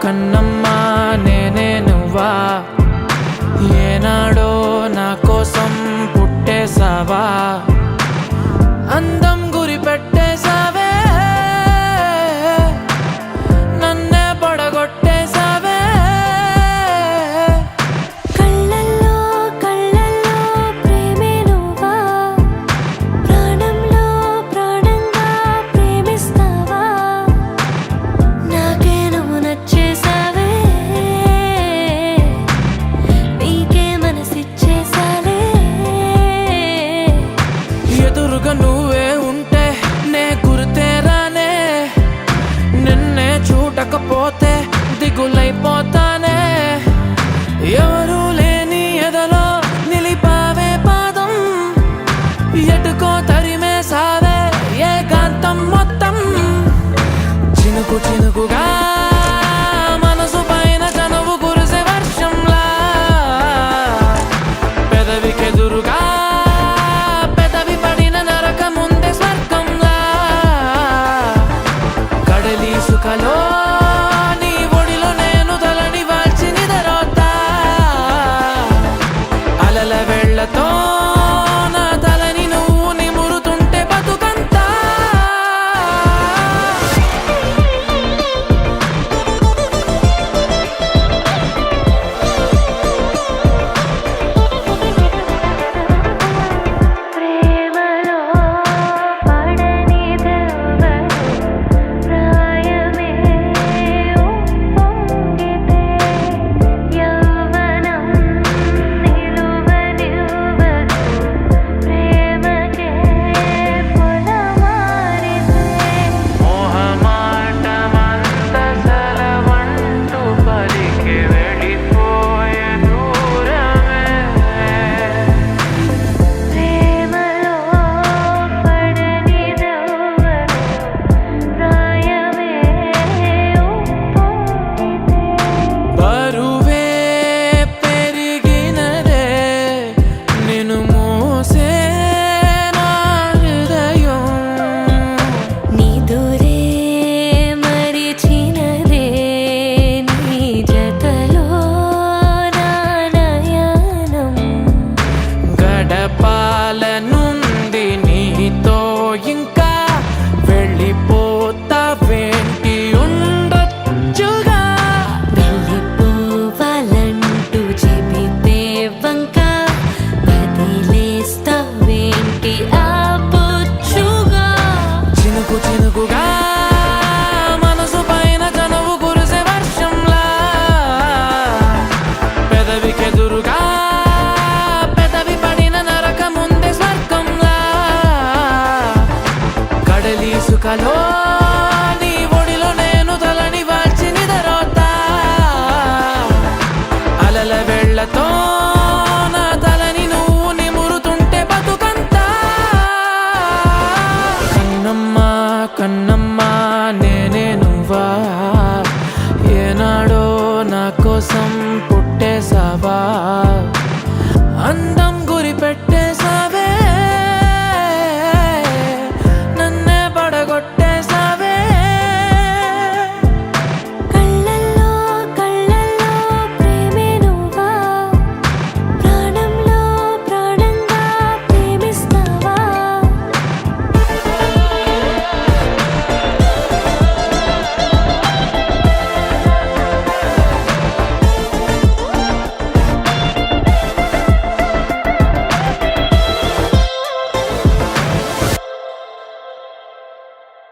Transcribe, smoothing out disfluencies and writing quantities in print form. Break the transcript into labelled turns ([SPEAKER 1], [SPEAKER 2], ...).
[SPEAKER 1] కన్నమ్మా నేనే నువ్వా, ఏనాడో నా కోసం పుట్టేసావా, అందం గురి పెట్టేసావే, నన్నే పడగొట్టేసావే.
[SPEAKER 2] కళ్ళల్లో కళ్ళల్లో ప్రేమే నువ్వా, ప్రాణంలో ప్రాణంగా ప్రేమిస్తావా, నాకే నువ్వు నచ్చేసావే, నీకే మనసిచ్చేసాలే.
[SPEAKER 1] ఎదురుగా నువ్వే ఉంటే నే గుర్తేరానే, నిన్నే చూడకపోతే దిగులైపోతానే. ఎవరు లేని ఎదలో నిలిపావే పాదం, ఎటుకో తరిమేసావే ఏకాంతం మొత్తం. చినుకు చినుకుగా మనసు పైన చనువు కురిసే వర్షంలా, పెదవికెదురుగా పెదవి పడిన నరక ముందే స్వర్గంలా. కడలి సుఖలో నీ ఒడిలో నేను తలని వాల్చి నిదరోతా, అలల వెళ్ళతో నా తలని నువ్వు నిమురుతుంటే బతుకంతా.
[SPEAKER 2] ప్రేమలో పడని దెవ్వలు ప్రాయమే ఉప్పొంగితే, యవ్వనం నిలువనివ్వదు ప్రేమకే పొలమారితే.
[SPEAKER 1] మోహమాటమంత సెలవంటూ పలికి వెళ్ళిపోయే దూరమే.
[SPEAKER 2] ప్రేమలో పడని దెవ్వలు ప్రాయమే ఉప్పొంగితే.
[SPEAKER 1] బరువే పెరిగినదే నిన్ను మోసే నా హృదయం,
[SPEAKER 2] నిదురే మరిచినదే నీ జతలో నా నయనం.
[SPEAKER 1] గడపాలనుంది నీతో ఇంకా, వెళ్ళిపోతావేంటి ఉండొచ్చుగా.
[SPEAKER 2] వెళ్ళిపోవాలంటూ చెబితే వంక, వదిలేస్తావేంటి ఆపొచ్చుగా.
[SPEAKER 1] చినుకు చినుకుగా మనసు పైన చనువు కురిసే వర్షంలా, పెదవికెదురుగా పెదవి పడిన నరక ముందే స్వర్గంలా. కడలి సుఖలో నీ ఒడిలో నేను తలని వాల్చి నిదరోతా, అలల వెళ్ళతో నా తలని నువ్వు నిమురుతుంటే బతుకంతా. కన్నమ్మా కన్నమ్మా నేనే నువ్వా, ఏనాడో నా కోసం పుట్టేసావా, అందం